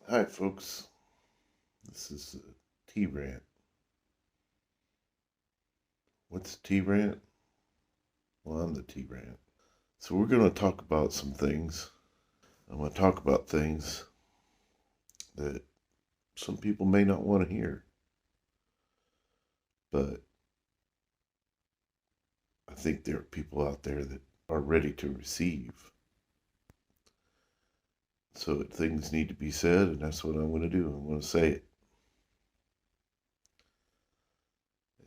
Hi, folks. This is T-Rant. What's T-Rant? Well, I'm the T-Rant. So we're going to talk about some things. I'm going to talk about things that some people may not want to hear, but I think there are people out there that are ready to receive. So things need to be said, and that's what I'm going to do. I'm going to say it.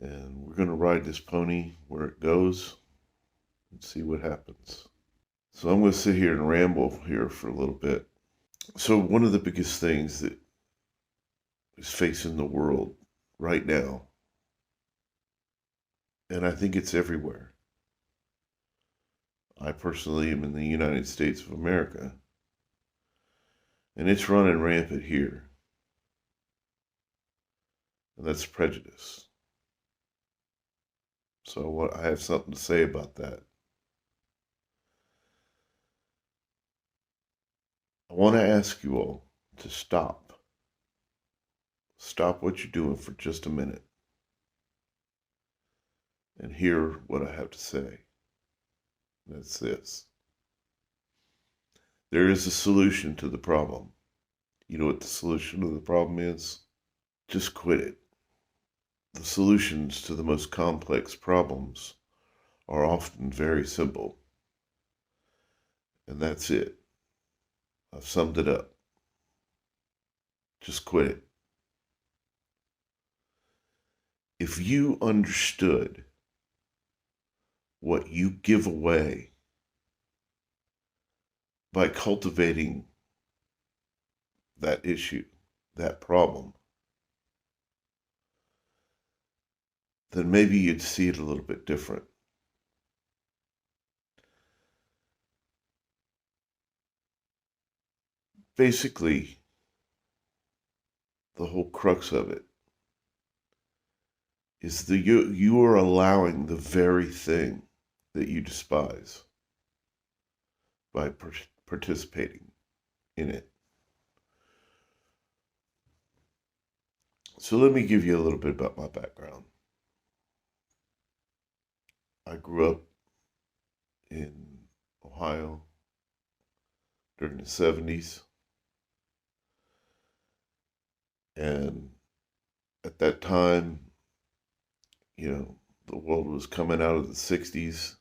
And we're going to ride this pony where it goes and see what happens. So I'm going to sit here and ramble here for a little bit. So one of the biggest things that is facing the world right now, and I think it's everywhere. I personally am in the United States of America, and it's running rampant here, and that's prejudice. So I have something to say about that. I want to ask you all to stop. Stop what you're doing for just a minute and hear what I have to say. That's this. There is a solution to the problem. You know what the solution to the problem is? Just quit it. The solutions to the most complex problems are often very simple. And that's it. I've summed it up. Just quit it. If you understood what you give away by cultivating that issue, that problem, then maybe you'd see it a little bit different. Basically, the whole crux of it is that you are allowing the very thing that you despise by participating in it. So let me give you a little bit about my background. I grew up in Ohio during the 70s. And at that time, the world was coming out of the 60s.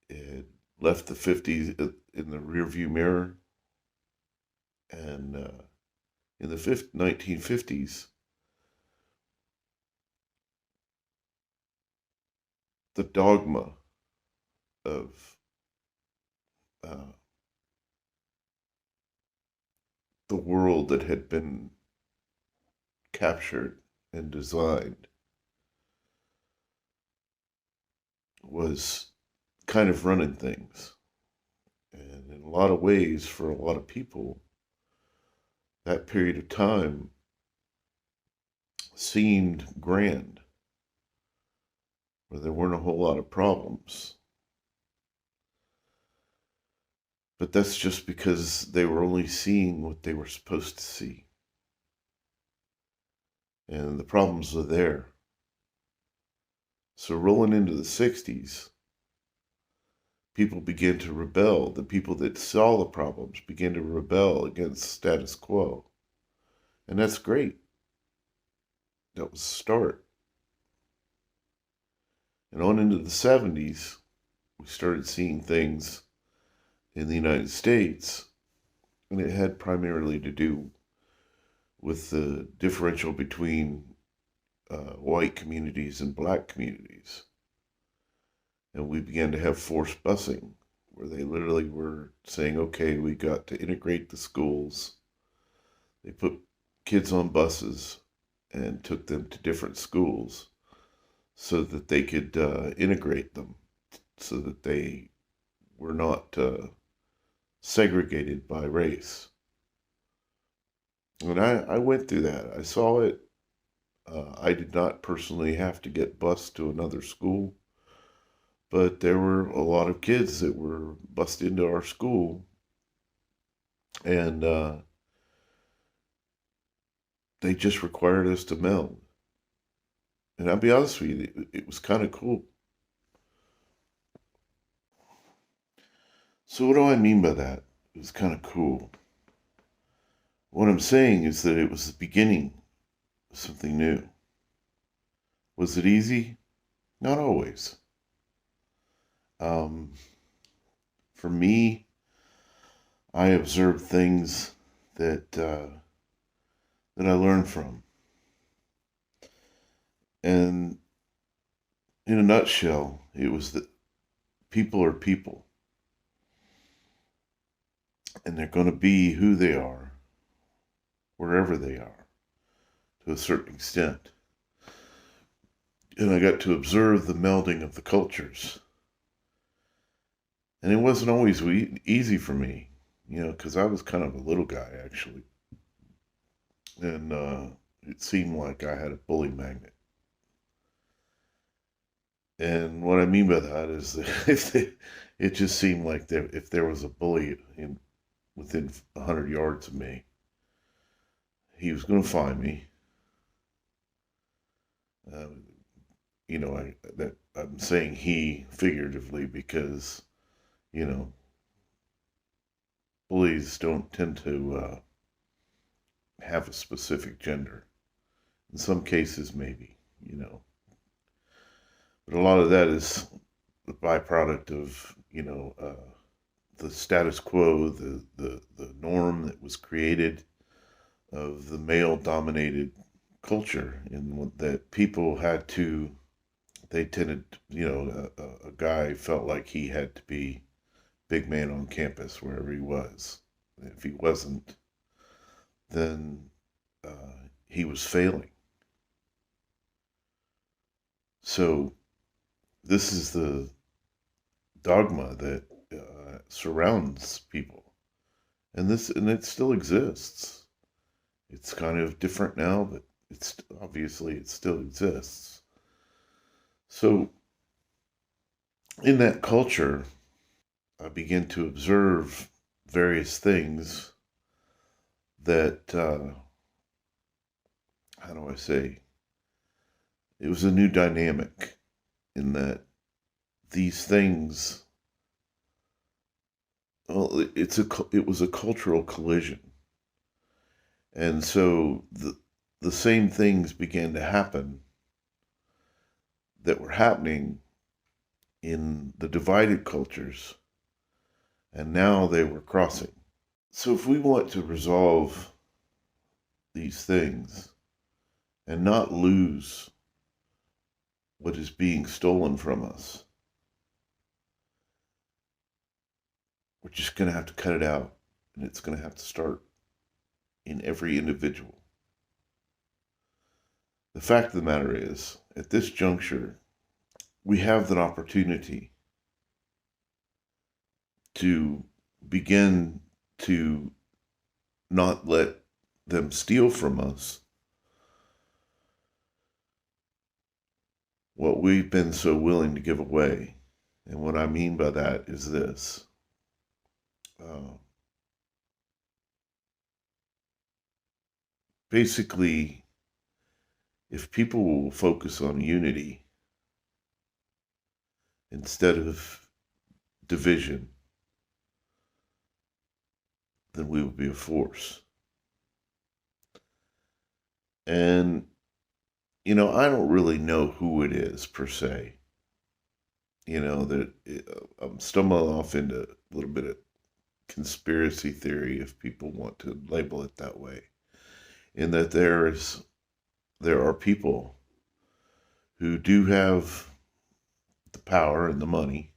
It left the 50s in the rearview mirror. And in the 1950s, the dogma of uh, the world that had been captured and designed was kind of running things. And in a lot of ways, for a lot of people, that period of time seemed grand, where there weren't a whole lot of problems. But that's just because they were only seeing what they were supposed to see. And the problems are there. So rolling into the 60s, people began to rebel. The people that saw the problems began to rebel against status quo. And that's great. That was the start. And on into the 70s, we started seeing things in the United States, and it had primarily to do with the differential between white communities and black communities. And we began to have forced busing, where they literally were saying, okay, we got to integrate the schools. They put kids on buses and took them to different schools so that they could integrate them, so that they were not segregated by race. And I went through that. I saw it. I did not personally have to get bused to another school, but there were a lot of kids that were bused into our school And they just required us to meld. And I'll be honest with you, it was kind of cool. So, what do I mean by that? It was kind of cool. What I'm saying is that it was the beginning of something new. Was it easy? Not always. Um, for me, I observed things that I learned from, and in a nutshell, it was that people are people, and they're going to be who they are wherever they are to a certain extent. And I got to observe the melding of the cultures, and it wasn't always easy for me, because I was kind of a little guy actually, and it seemed like I had a bully magnet. And what I mean by that is that it just seemed like if there was a bully within 100 yards of me, he was going to find me. Uh, I'm saying he figuratively because you know bullies don't tend to have a specific gender. In some cases, maybe, but a lot of that is the byproduct of the status quo, the norm that was created of the male dominated culture, and that people had to, they tended, a guy felt like he had to be big man on campus wherever he was. If he wasn't, then he was failing. So this is the dogma that surrounds people, and it still exists. It's kind of different now, but it's obviously it still exists. So in that culture, I began to observe various things that how do I say? It was a new dynamic in that these things. Well, it was a cultural collision, and so the same things began to happen that were happening in the divided cultures, and now they were crossing. So if we want to resolve these things and not lose what is being stolen from us, we're just going to have to cut it out, and it's going to have to start in every individual. The fact of the matter is, at this juncture, we have an opportunity to begin to not let them steal from us what we've been so willing to give away. And what I mean by that is this. Uh, Basically, if people will focus on unity instead of division, then we will be a force. And, I don't really know who it is per se. That I'm stumbling off into a little bit of conspiracy theory, if people want to label it that way, in that there are people who do have the power and the money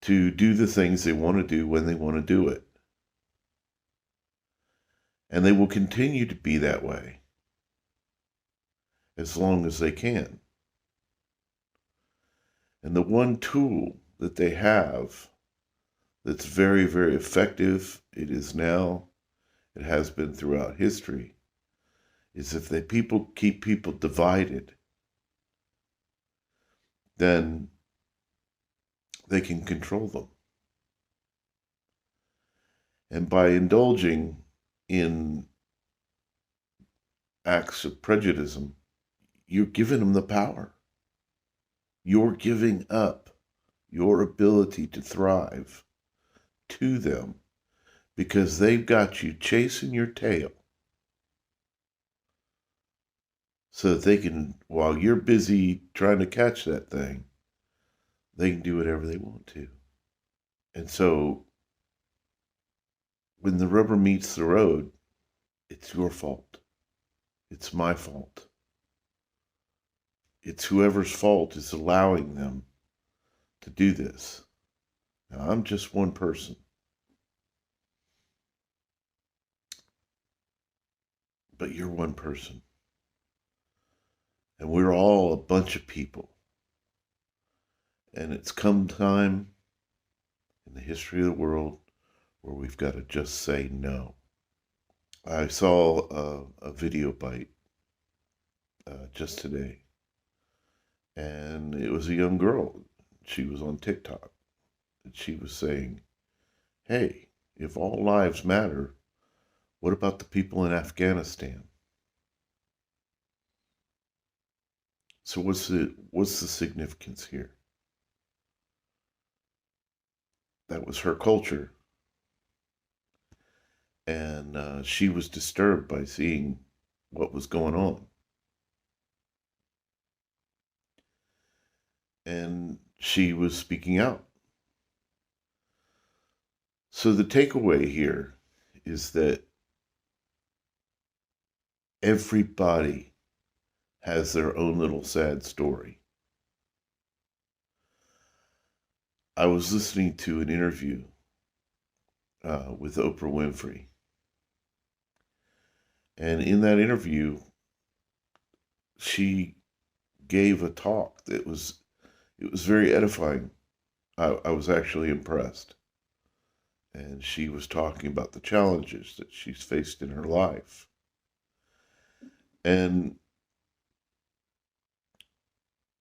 to do the things they want to do when they want to do it. And they will continue to be that way as long as they can. And the one tool that they have that's very, very effective, it is now, it has been throughout history, is if people keep people divided, then they can control them. And by indulging in acts of prejudice, you're giving them the power. You're giving up your ability to thrive to them because they've got you chasing your tail so that they can, while you're busy trying to catch that thing, they can do whatever they want to. And so when the rubber meets the road, it's your fault. It's my fault. It's whoever's fault is allowing them to do this. Now, I'm just one person. But you're one person. And we're all a bunch of people. And it's come time in the history of the world where we've got to just say no. I saw a video bite just today. And it was a young girl. She was on TikTok. And she was saying, hey, if all lives matter, what about the people in Afghanistan? So what's the significance here? That was her culture. And she was disturbed by seeing what was going on. And she was speaking out. So the takeaway here is that everybody has their own little sad story. I was listening to an interview with Oprah Winfrey. And in that interview, she gave a talk that was very edifying. I was actually impressed. And she was talking about the challenges that she's faced in her life. And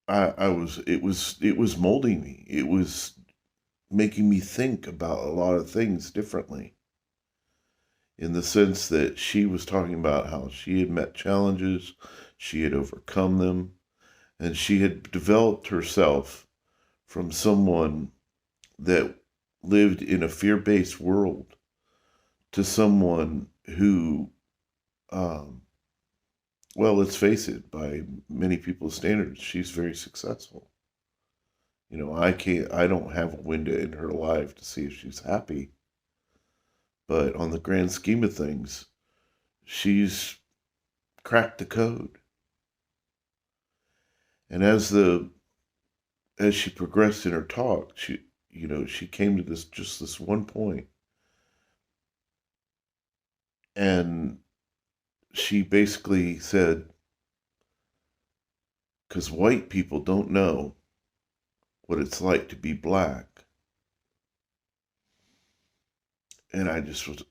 it was molding me. It was making me think about a lot of things differently, in the sense that she was talking about how she had met challenges, she had overcome them, and she had developed herself from someone that lived in a fear-based world to someone who, well, let's face it, by many people's standards, she's very successful. You know, I don't have a window in her life to see if she's happy. But on the grand scheme of things, she's cracked the code. And as she progressed in her talk, she came to this one point, and she basically said, because white people don't know what it's like to be black. And I just was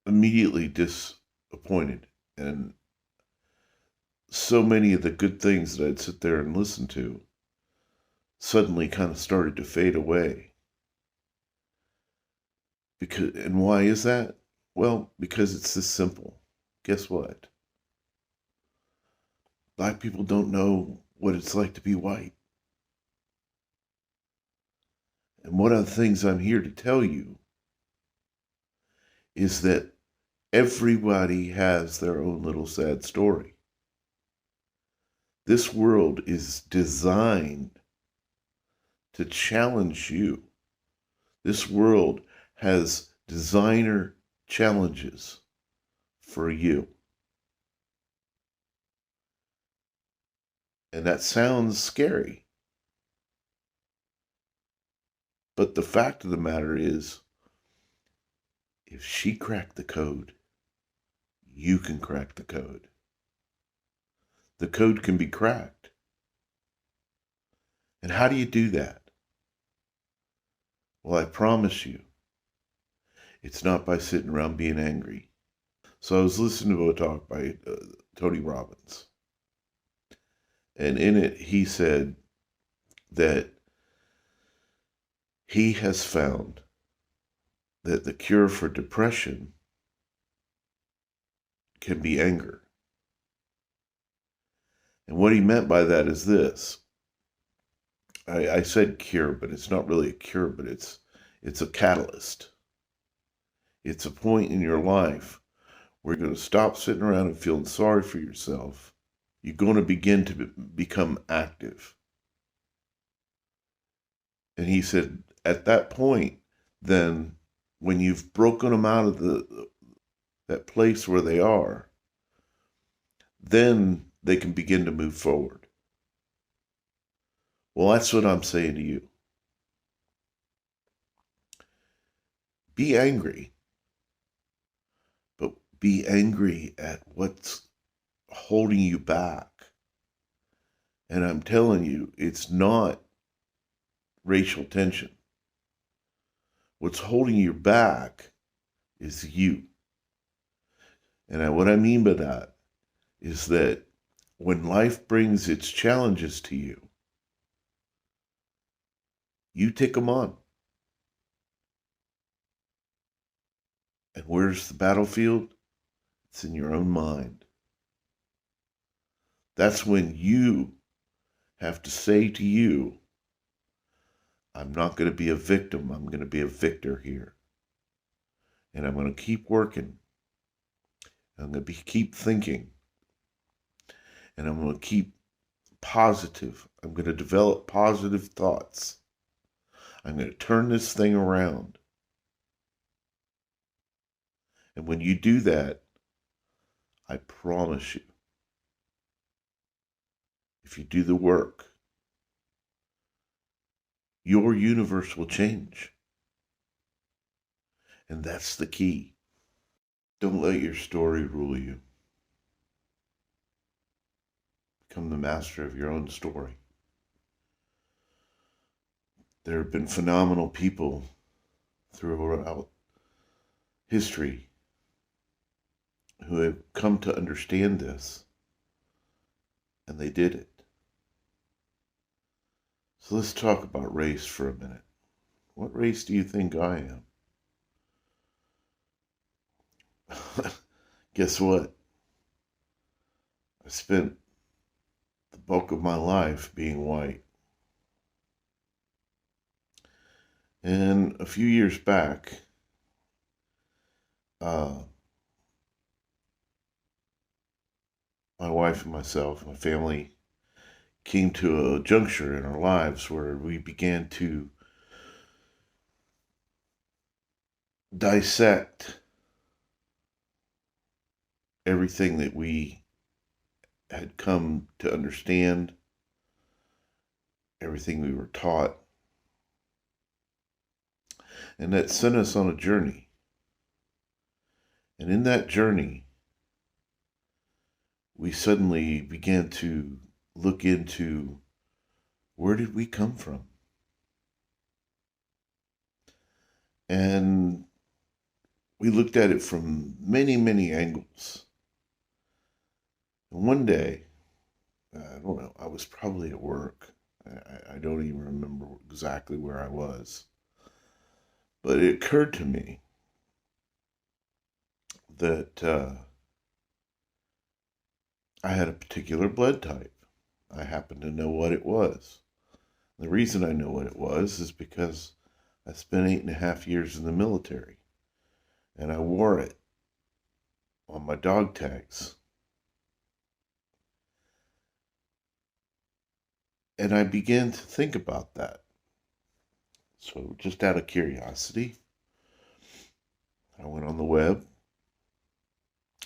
immediately disappointed. And so many of the good things that I'd sit there and listen to suddenly kind of started to fade away. And why is that? Well, because it's this simple. Guess what? Black people don't know what it's like to be white. And one of the things I'm here to tell you is that everybody has their own little sad story. This world is designed to challenge you. This world has designer challenges for you. And that sounds scary. But the fact of the matter is, if she cracked the code, you can crack the code. The code can be cracked. And how do you do that? Well, I promise you, it's not by sitting around being angry. So I was listening to a talk by Tony Robbins. And in it, he said that he has found that the cure for depression can be anger. And what he meant by that is this. I said cure, but it's not really a cure, but it's a catalyst. It's a point in your life where you're going to stop sitting around and feeling sorry for yourself. You're going to begin to become active. And he said, at that point, then when you've broken them out of that place where they are, then they can begin to move forward. Well, that's what I'm saying to you. Be angry, but be angry at what's holding you back. And I'm telling you, it's not racial tension. What's holding you back is you. And what I mean by that is that when life brings its challenges to you, you take them on. And where's the battlefield? It's in your own mind. That's when you have to say to you, I'm not going to be a victim. I'm going to be a victor here. And I'm going to keep working. I'm going to keep thinking. And I'm going to keep positive. I'm going to develop positive thoughts. I'm going to turn this thing around. And when you do that, I promise you, if you do the work, your universe will change. And that's the key. Don't let your story rule you. Become the master of your own story. There have been phenomenal people throughout history who have come to understand this, and they did it. So let's talk about race for a minute. What race do you think I am? Guess what? I spent the bulk of my life being white. And a few years back, my wife and myself, my family, came to a juncture in our lives where we began to dissect everything that we had come to understand, everything we were taught. And that sent us on a journey. And in that journey, we suddenly began to look into, where did we come from? And we looked at it from many, many angles. And one day, I don't know, I was probably at work. I don't even remember exactly where I was. But it occurred to me that I had a particular blood type. I happened to know what it was. The reason I know what it was is because I spent 8.5 years in the military, and I wore it on my dog tags. And I began to think about that. So just out of curiosity, I went on the web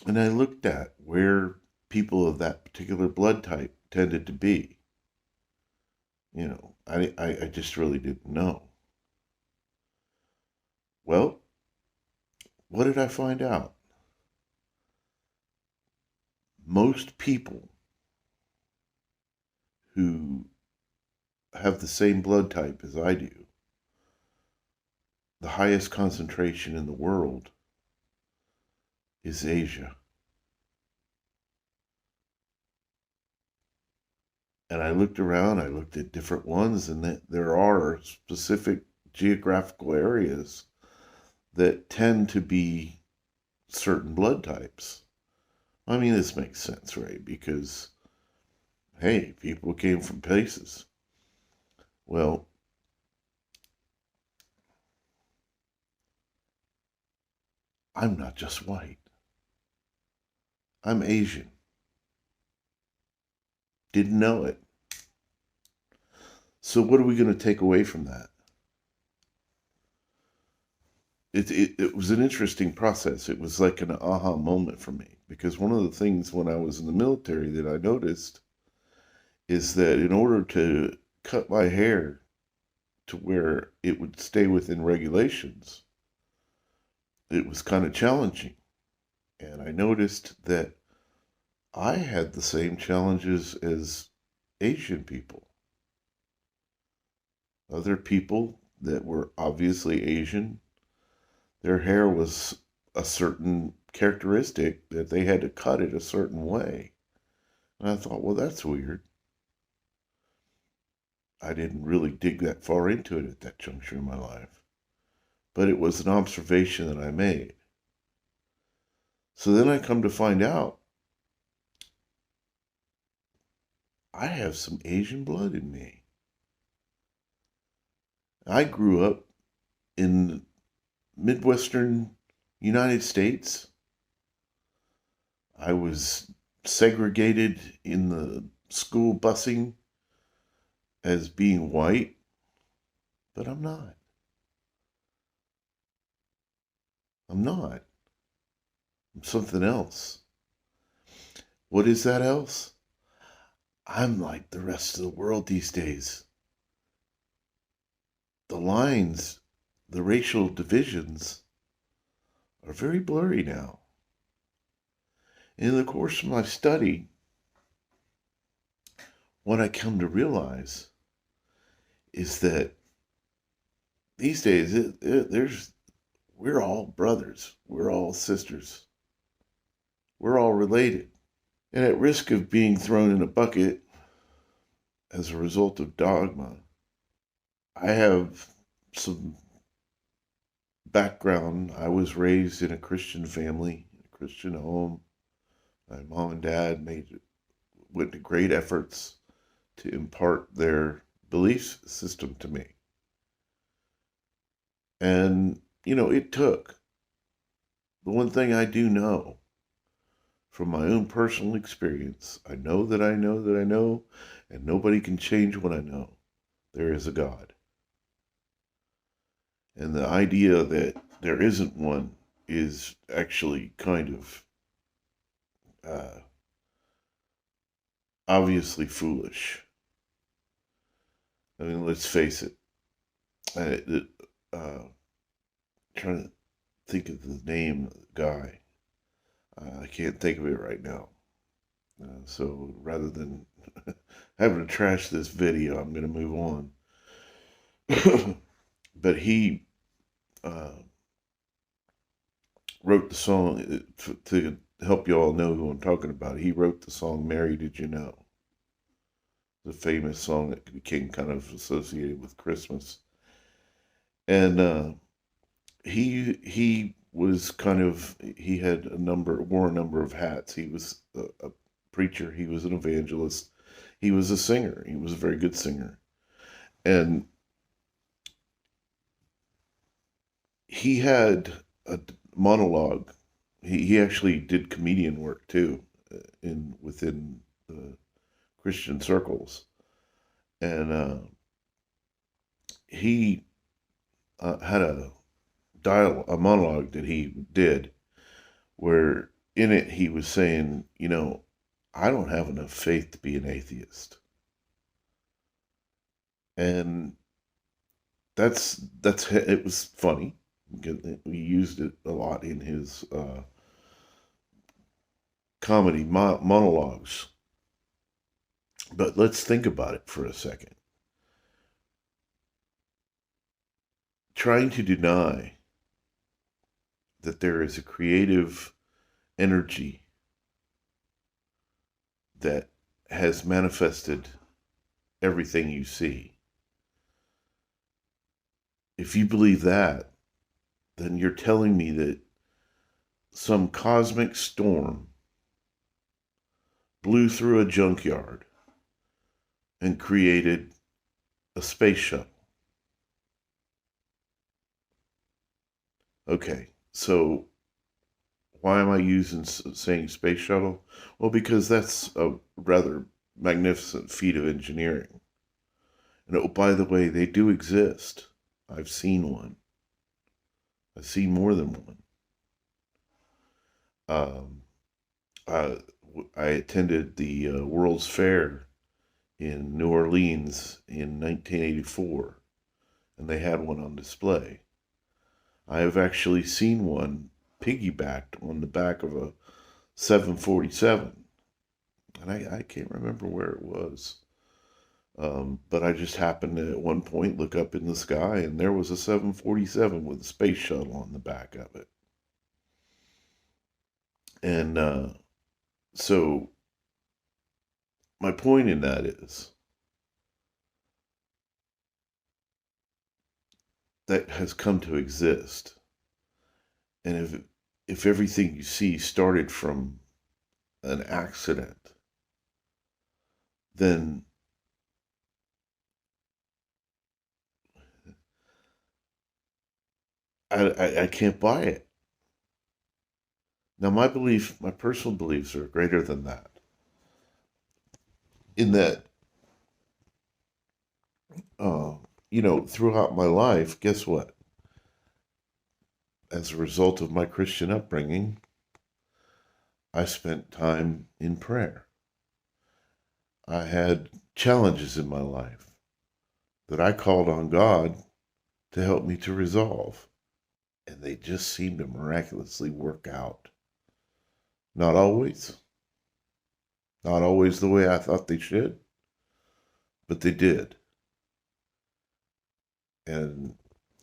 and I looked at where people of that particular blood type tended to be. You know, I just really didn't know. Well, what did I find out? Most people who have the same blood type as I do, the highest concentration in the world is Asia. And I looked around, I looked at different ones, and there are specific geographical areas that tend to be certain blood types. I mean, this makes sense, right? Because, hey, people came from places. Well, I'm not just white. I'm Asian. Didn't know it. So what are we going to take away from that? It was an interesting process. It was like an aha moment for me because one of the things when I was in the military that I noticed is that in order to cut my hair to where it would stay within regulations, it was kind of challenging. And I noticed that I had the same challenges as Asian people. Other people that were obviously Asian, their hair was a certain characteristic that they had to cut it a certain way. And I thought, well, that's weird. I didn't really dig that far into it at that juncture in my life. But it was an observation that I made. So then I come to find out I have some Asian blood in me. I grew up in Midwestern United States. I was segregated in the school busing as being white, but I'm not. I'm not. I'm something else. What is that else? I'm like the rest of the world these days. The lines, the racial divisions are very blurry now. In the course of my study, what I come to realize is that these days we're all brothers, we're all sisters, we're all related. And at risk of being thrown in a bucket as a result of dogma, I have some background. I was raised in a Christian family, a Christian home. My mom and dad went to great efforts to impart their belief system to me. And, it took. The one thing I do know from my own personal experience, I know that I know that I know, and nobody can change what I know. There is a God. And the idea that there isn't one is actually kind of uh, obviously foolish. I mean, let's face it. Trying to think of the name of the guy. I can't think of it right now. So rather than having to trash this video, I'm going to move on. But he uh, wrote the song to help you all know who I'm talking about. He wrote the song "Mary Did You Know," the famous song that became kind of associated with Christmas. And he was he had wore a number of hats. He was a preacher. He was an evangelist. He was a singer. He was a very good singer, and he had a monologue. He actually did comedian work too, within the Christian circles, and he had a monologue that he did where in it he was saying, I don't have enough faith to be an atheist, and it was funny. We used it a lot in his comedy monologues. But let's think about it for a second. Trying to deny that there is a creative energy that has manifested everything you see. If you believe that, then you're telling me that some cosmic storm blew through a junkyard and created a space shuttle. Okay, so why am I saying space shuttle? Well, because that's a rather magnificent feat of engineering. And oh, by the way, they do exist. I've seen one. I've seen more than one. Um, I, I attended the World's Fair in New Orleans in 1984, and they had one on display. I have actually seen one piggybacked on the back of a 747, and I can't remember where it was. But I just happened to at one point look up in the sky, and there was a 747 with a space shuttle on the back of it. And so my point in that is that has come to exist. And if everything you see started from an accident, then I can't buy it. Now, my personal beliefs are greater than that. In that, uh, throughout my life, guess what? As a result of my Christian upbringing, I spent time in prayer. I had challenges in my life that I called on God to help me to resolve. And they just seemed to miraculously work out. Not always. Not always the way I thought they should, but they did. And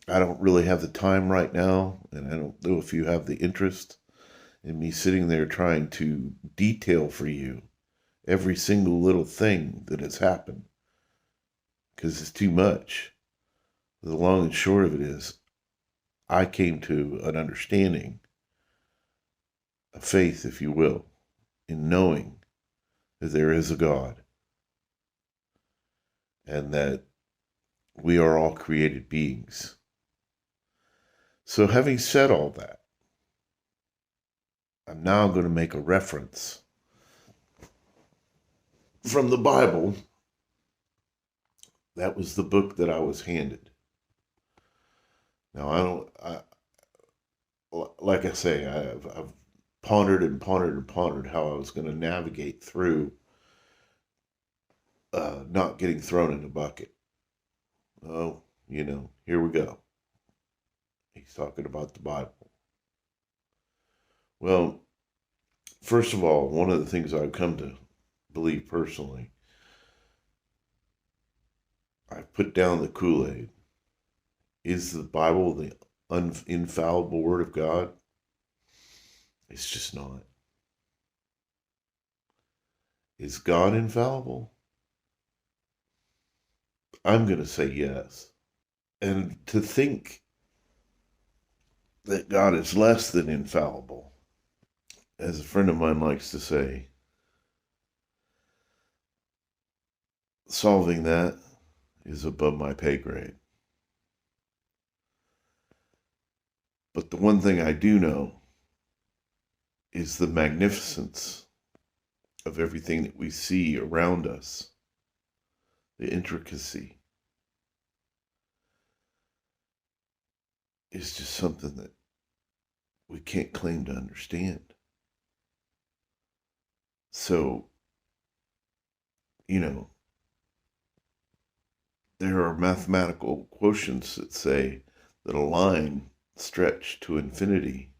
I don't really have the time right now, and I don't know if you have the interest in me sitting there trying to detail for you every single little thing that has happened, because it's too much. The long and short of it is, I came to an understanding, a faith, if you will, in knowing that there is a God and that we are all created beings. So, having said all that, I'm now going to make a reference from the Bible. That was the book that I was handed. Now, like I say, I've pondered and pondered and pondered how I was going to navigate through not getting thrown in a bucket. Oh, here we go. He's talking about the Bible. Well, first of all, one of the things I've come to believe personally, I've put down the Kool-Aid. Is the Bible the infallible Word of God? It's just not. Is God infallible? I'm going to say yes. And to think that God is less than infallible, as a friend of mine likes to say, solving that is above my pay grade. But the one thing I do know is the magnificence of everything that we see around us, the intricacy. Is just something that we can't claim to understand. So, there are mathematical quotients that say that a line stretched to infinity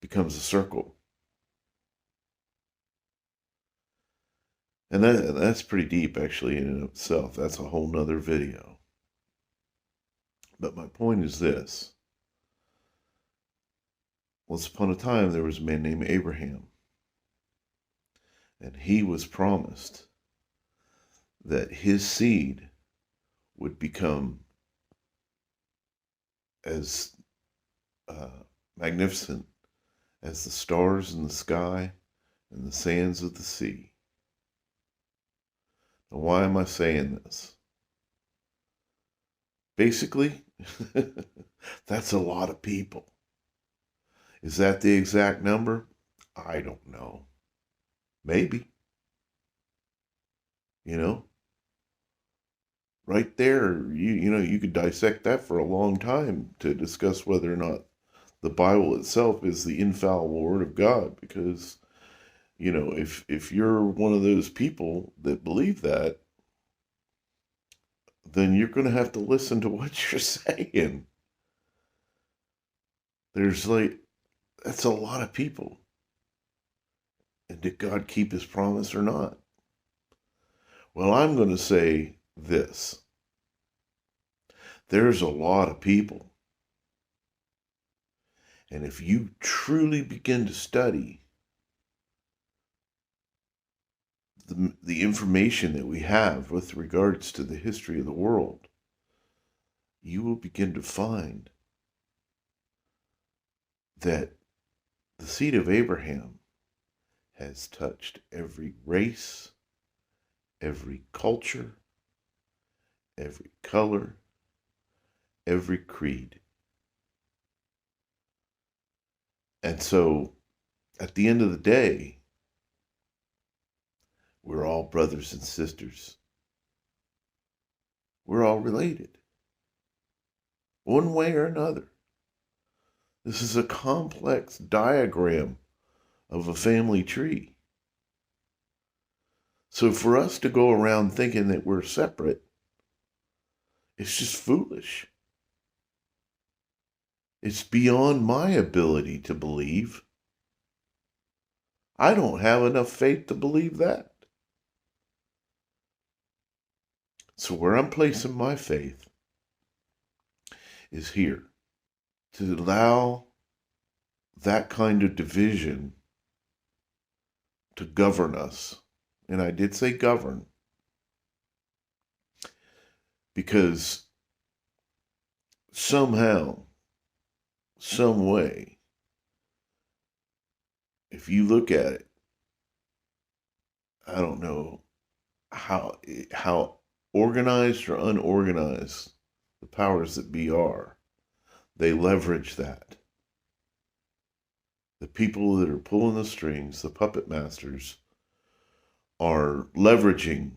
becomes a circle. And that's pretty deep, actually, in and of itself. That's a whole nother video. But my point is this. Once upon a time, there was a man named Abraham. And he was promised that his seed would become as magnificent as the stars in the sky and the sands of the sea. Now, why am I saying this? Basically, that's a lot of people. Is that the exact number? I don't know. Maybe. You know, right there, you could dissect that for a long time to discuss whether or not the Bible itself is the infallible word of God, because if you're one of those people that believe that, then you're going to have to listen to what you're saying. That's a lot of people. And did God keep his promise or not? Well, I'm going to say this. There's a lot of people. And if you truly begin to study the information that we have with regards to the history of the world, you will begin to find that the seed of Abraham has touched every race, every culture, every color, every creed. And so, at the end of the day, we're all brothers and sisters. We're all related, one way or another. This is a complex diagram of a family tree. So for us to go around thinking that we're separate, it's just foolish. It's beyond my ability to believe. I don't have enough faith to believe that. So where I'm placing my faith is here, to allow that kind of division to govern us. And I did say govern, because somehow, some way, if you look at it, I don't know how organized or unorganized the powers that be are. They leverage that. The people that are pulling the strings, the puppet masters, are leveraging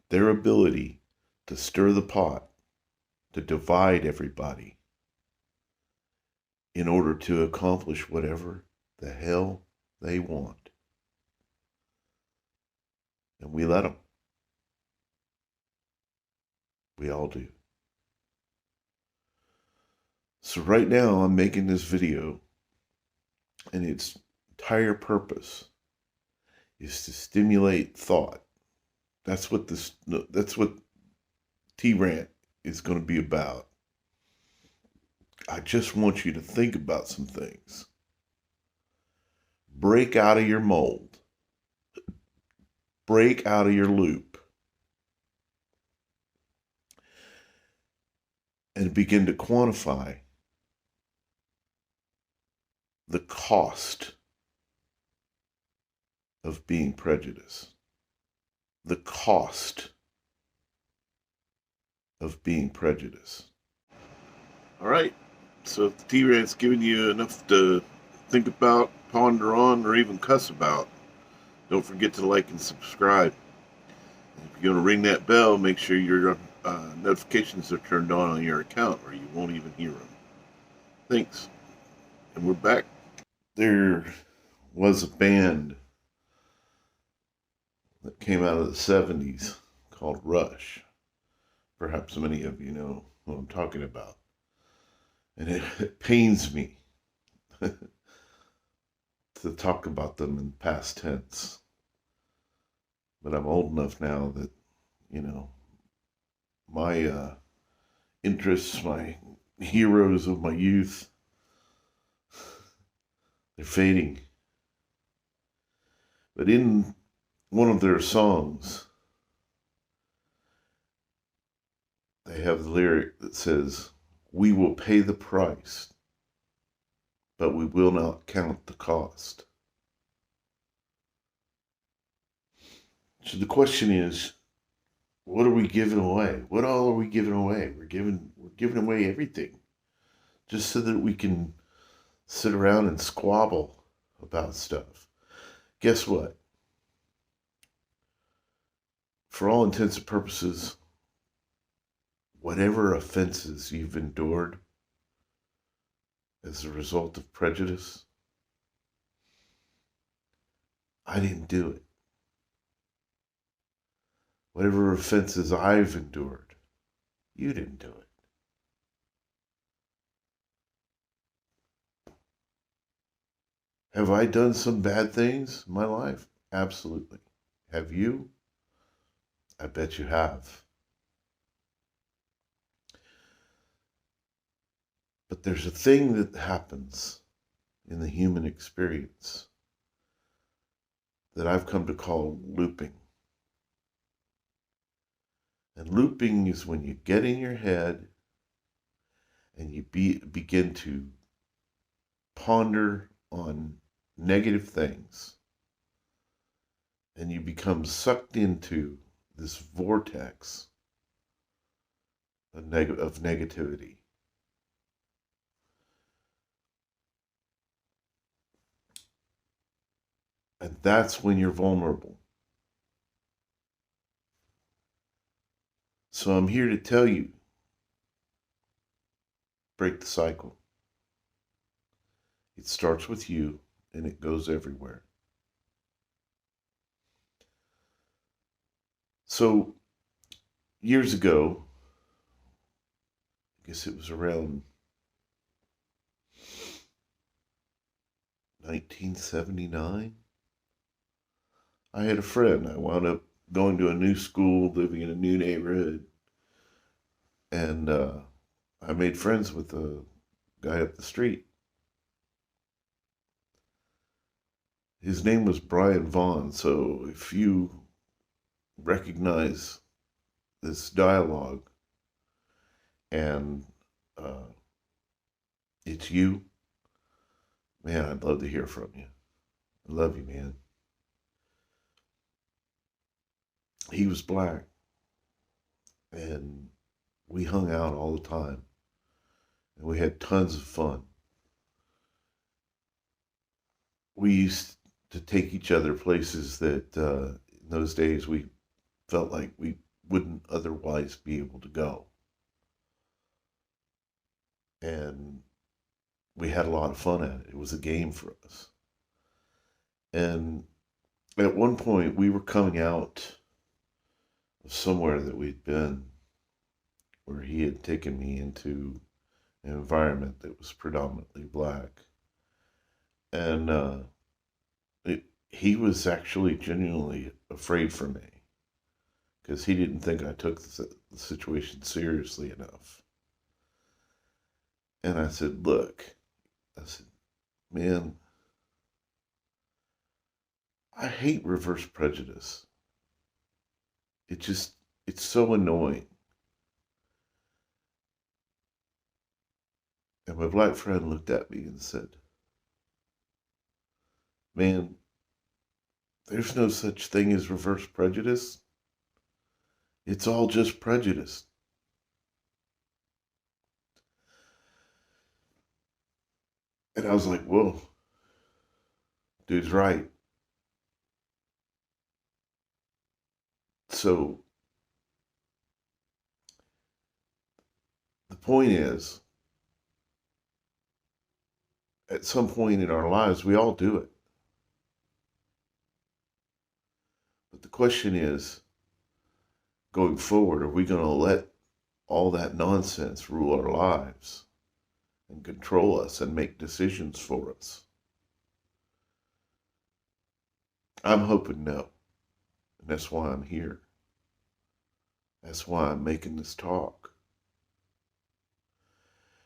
their ability to stir the pot, to divide everybody, in order to accomplish whatever the hell they want. And we let them. We all do. So right now I'm making this video, and its entire purpose is to stimulate thought. That's what T-Rant is going to be about. I just want you to think about some things. Break out of your mold. Break out of your loop. And begin to quantify the cost of being prejudiced. The cost of being prejudiced. All right. So if the T-Rant's giving you enough to think about, ponder on, or even cuss about, don't forget to like and subscribe. And if you're going to ring that bell, make sure your notifications are turned on your account, or you won't even hear them. Thanks. And we're back. There was a band that came out of the 70s called Rush. Perhaps many of you know who I'm talking about. And it pains me to talk about them in past tense. But I'm old enough now that, my interests, my heroes of my youth, they're fading. But in one of their songs, they have the lyric that says, we will pay the price, but we will not count the cost. So the question is, what are we giving away? What all are we giving away? We're giving away everything just so that we can sit around and squabble about stuff. Guess what? For all intents and purposes, whatever offenses you've endured as a result of prejudice, I didn't do it. Whatever offenses I've endured, you didn't do it. Have I done some bad things in my life? Absolutely. Have you? I bet you have. But there's a thing that happens in the human experience that I've come to call looping. And looping is when you get in your head and you begin to ponder on negative things, and you become sucked into this vortex of negativity. And that's when you're vulnerable. So I'm here to tell you, break the cycle. It starts with you and it goes everywhere. So years ago, I guess it was around 1979, I had a friend. I wound up going to a new school, living in a new neighborhood, and I made friends with a guy up the street. His name was Brian Vaughn, so if you recognize this dialogue and it's you, man, I'd love to hear from you. I love you, man. He was black, and we hung out all the time, and we had tons of fun. We used to take each other places that in those days we felt like we wouldn't otherwise be able to go. And we had a lot of fun at it. It was a game for us. And at one point, we were coming out of somewhere that we'd been where he had taken me into an environment that was predominantly black. And he was actually genuinely afraid for me because he didn't think I took the situation seriously enough. And I said, look, I said, man, I hate reverse prejudice. It's so annoying. And my black friend looked at me and said, man, there's no such thing as reverse prejudice. It's all just prejudice. And I was like, whoa, dude's right. So the point is, at some point in our lives, we all do it. But the question is, going forward, are we going to let all that nonsense rule our lives and control us and make decisions for us? I'm hoping no. And that's why I'm here. That's why I'm making this talk.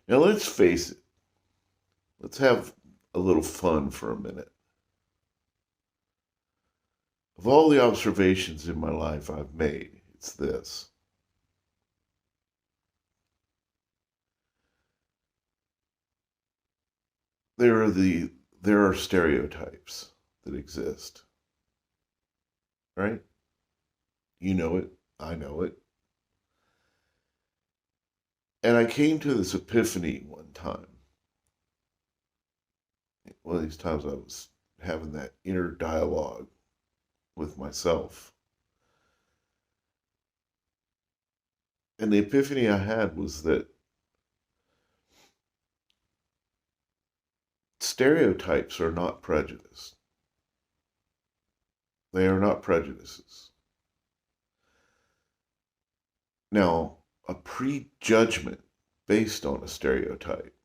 Now, let's face it. Let's have a little fun for a minute. Of all the observations in my life I've made, it's this. there are there are stereotypes that exist, right? You know it, I know it. And I came to this epiphany one time. One of these times I was having that inner dialogue with myself. And the epiphany I had was that stereotypes are not prejudice. They are not prejudices. Now, a prejudgment based on a stereotype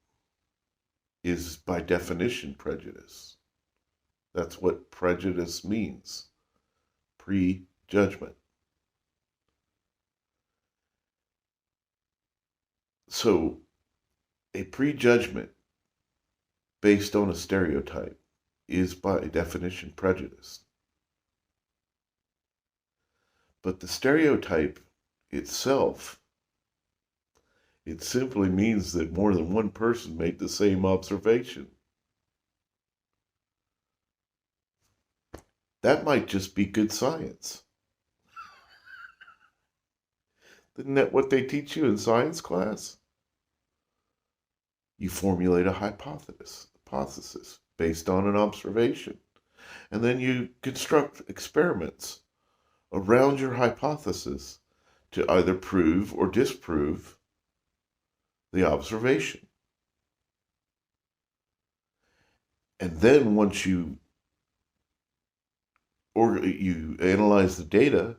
is by definition prejudice. That's what prejudice means. Prejudgment. So, a prejudgment based on a stereotype is by definition prejudice. But the stereotype itself, it simply means that more than one person made the same observation. That might just be good science. Isn't that what they teach you in science class? You formulate a hypothesis based on an observation, and then you construct experiments around your hypothesis to either prove or disprove the observation. And then once you analyze the data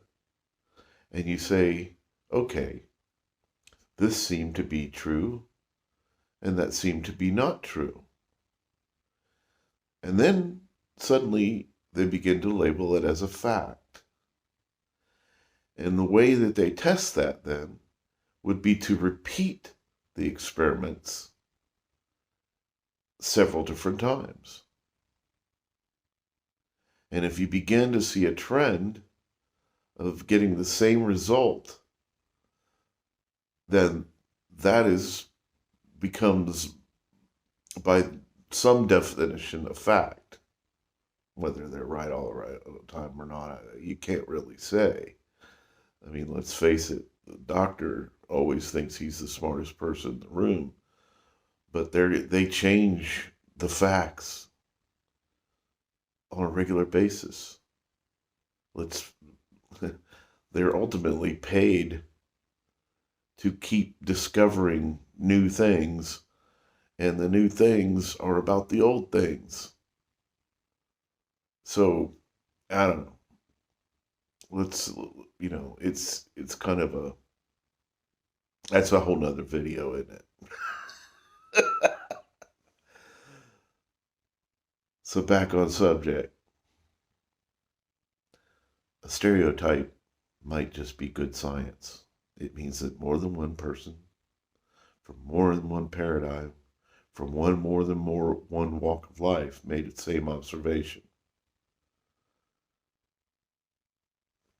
and you say, okay, this seemed to be true and that seemed to be not true. And then suddenly they begin to label it as a fact. And the way that they test that then would be to repeat the experiments several different times. And if you begin to see a trend of getting the same result, then that becomes, by some definition, a fact. Whether they're right all the time or not, you can't really say. I mean, let's face it, the doctor always thinks he's the smartest person in the room, but they change the facts on a regular basis. They're ultimately paid to keep discovering new things, and the new things are about the old things. So, I don't know. It's kind of that's a whole nother video, isn't it? So back on subject. A stereotype might just be good science. It means that more than one person, from more than one paradigm, from one walk of life, made the same observation.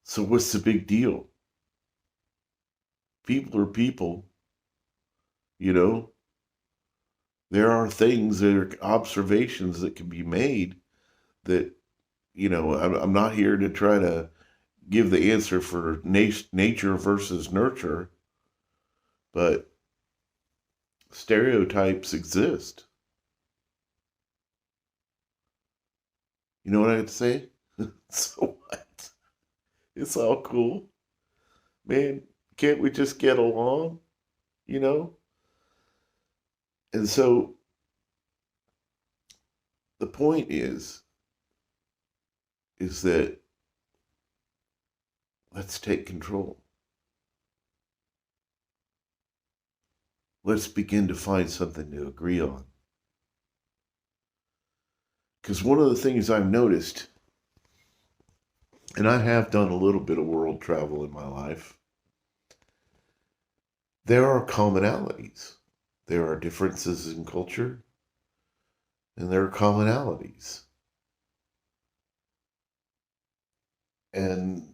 So what's the big deal? People are people, you know. There are things, there are observations that can be made that, I'm not here to try to give the answer for nature versus nurture, but stereotypes exist. You know what I have to say? So what? It's all cool. Man, can't we just get along? You know? And so the point is that let's take control. Let's begin to find something to agree on. Because one of the things I've noticed, and I have done a little bit of world travel in my life, there are commonalities. There are differences in culture, and there are commonalities. And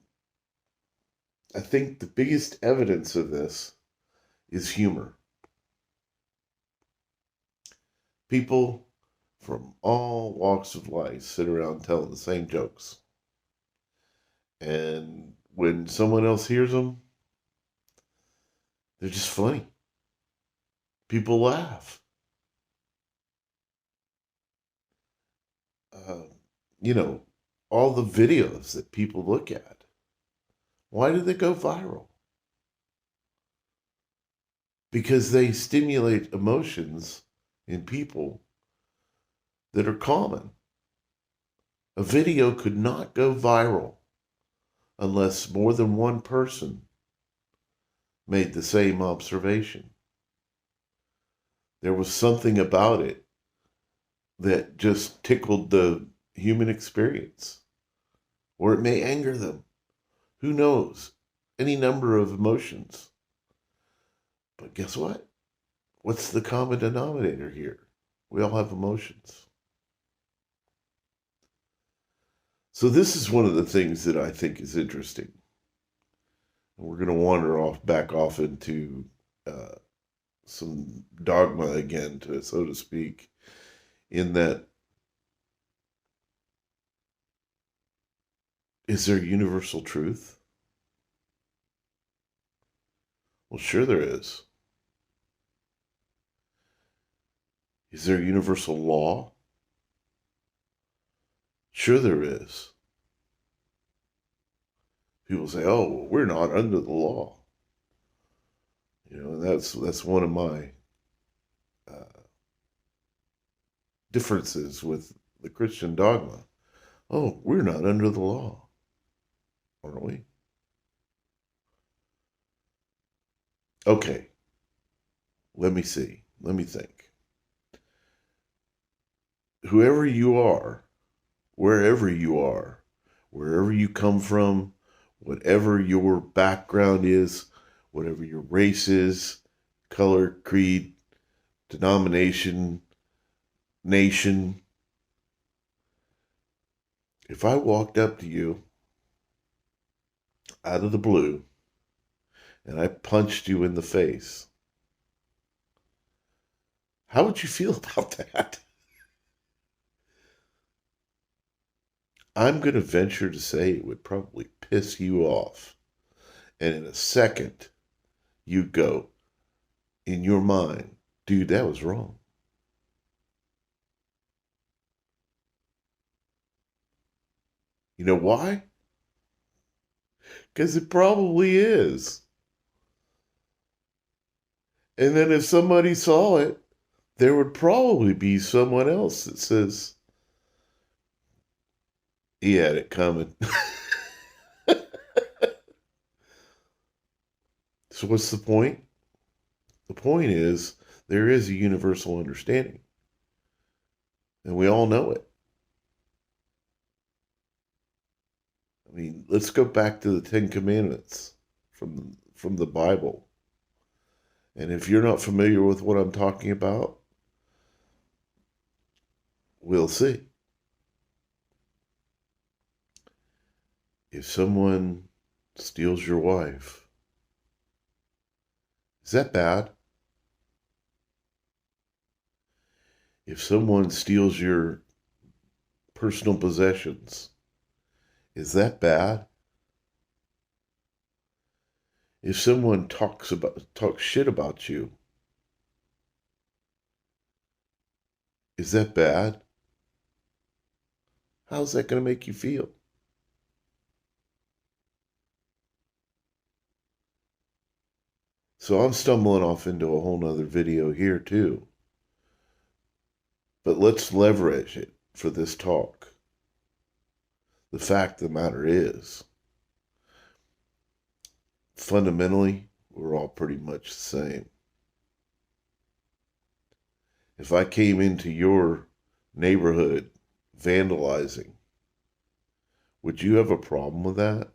I think the biggest evidence of this is humor. People from all walks of life sit around telling the same jokes. And when someone else hears them, they're just funny. People laugh. Uh, you know, all the videos that people look at, why do they go viral? Because they stimulate emotions in people that are common. A video could not go viral unless more than one person made the same observation. There was something about it that just tickled the human experience, or it may anger them. Who knows? Any number of emotions. But guess what? What's the common denominator here? We all have emotions. So this is one of the things that I think is interesting. And we're going to wander back off into some dogma again, so to speak, in that, is there universal truth? Well, sure there is. Is there universal law? Sure there is. People say, "Oh, well, we're not under the law." And that's one of my differences with the Christian dogma. Oh, we're not under the law, aren't we? Okay, let me see. Let me think. Whoever you are, wherever you are, wherever you come from, whatever your background is, whatever your race is, color, creed, denomination, nation, if I walked up to you out of the blue and I punched you in the face, how would you feel about that? I'm going to venture to say it would probably piss you off. And in a second, you go, in your mind, dude, that was wrong. You know why? Because it probably is. And then if somebody saw it, there would probably be someone else that says, he had it coming. So what's the point? The point is there is a universal understanding. And we all know it. I mean, let's go back to the Ten Commandments from the Bible. And if you're not familiar with what I'm talking about, we'll see. If someone steals your wife, is that bad? If someone steals your personal possessions, is that bad? If someone talks shit about you, is that bad? How's that going to make you feel? So I'm stumbling off into a whole nother video here too. But let's leverage it for this talk. The fact of the matter is, fundamentally, we're all pretty much the same. If I came into your neighborhood vandalizing, would you have a problem with that?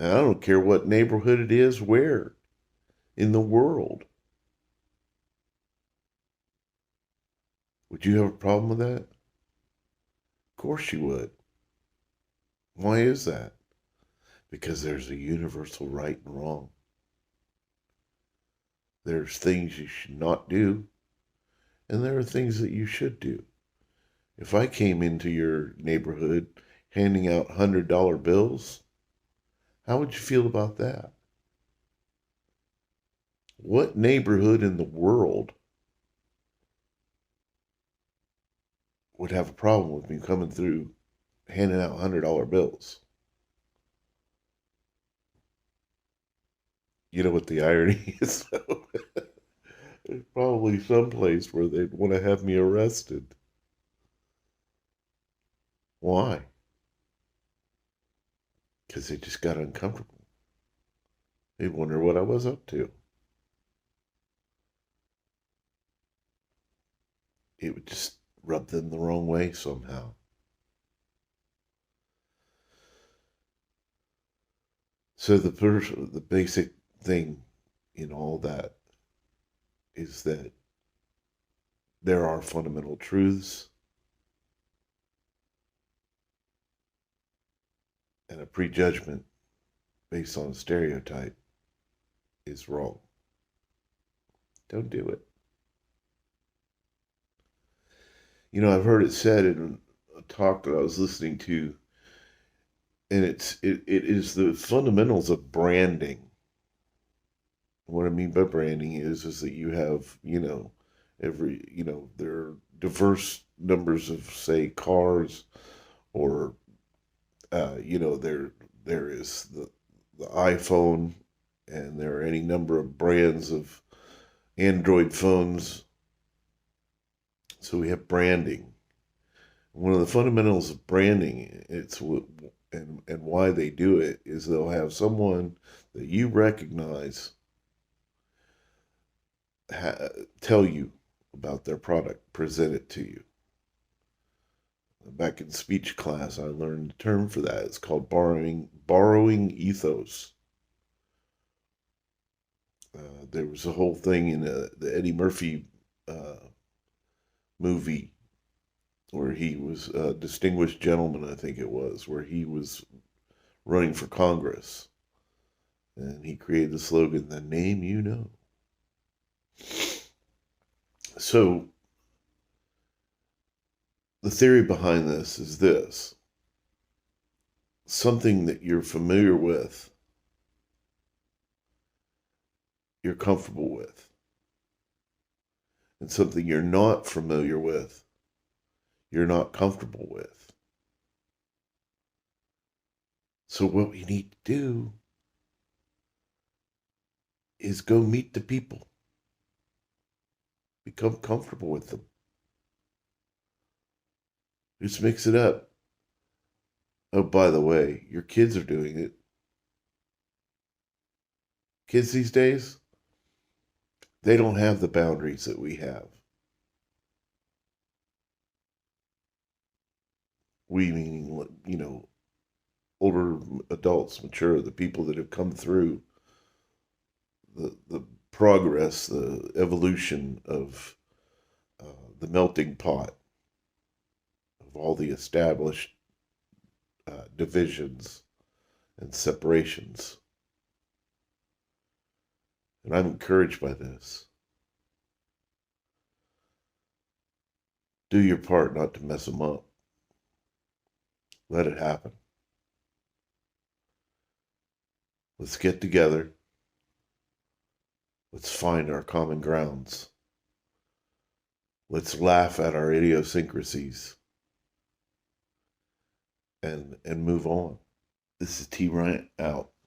And I don't care what neighborhood it is, where in the world. Would you have a problem with that? Of course you would. Why is that? Because there's a universal right and wrong. There's things you should not do, and there are things that you should do. If I came into your neighborhood handing out $100 bills, how would you feel about that? What neighborhood in the world would have a problem with me coming through handing out $100 bills? You know what the irony is, though? There's probably some place where they'd want to have me arrested. Why? Because they just got uncomfortable. They wonder what I was up to. It would just rub them the wrong way somehow. So the basic thing in all that is that there are fundamental truths, and a prejudgment based on a stereotype is wrong. Don't do it. You know, I've heard it said in a talk that I was listening to, and it is the fundamentals of branding. What I mean by branding is that you have, there are diverse numbers of, say, cars, or there is the iPhone, and there are any number of brands of Android phones. So we have branding. One of the fundamentals of branding, and why they do it, is they'll have someone that you recognize tell you about their product, present it to you. Back in speech class, I learned a term for that. It's called borrowing ethos. There was a whole thing in the Eddie Murphy movie where he was a distinguished gentleman, I think it was, where he was running for Congress. And he created the slogan, "The name you know." So the theory behind this is this: something that you're familiar with, you're comfortable with, and something you're not familiar with, you're not comfortable with. So what we need to do is go meet the people. Become comfortable with them. Just mix it up. Oh, by the way, your kids are doing it. Kids these days, they don't have the boundaries that we have. We meaning, older adults, mature, the people that have come through the progress, the evolution of the melting pot of all the established divisions and separations. And I'm encouraged by this. Do your part not to mess them up. Let it happen. Let's get together. Let's find our common grounds. Let's laugh at our idiosyncrasies and move on. This is T. Ryan out.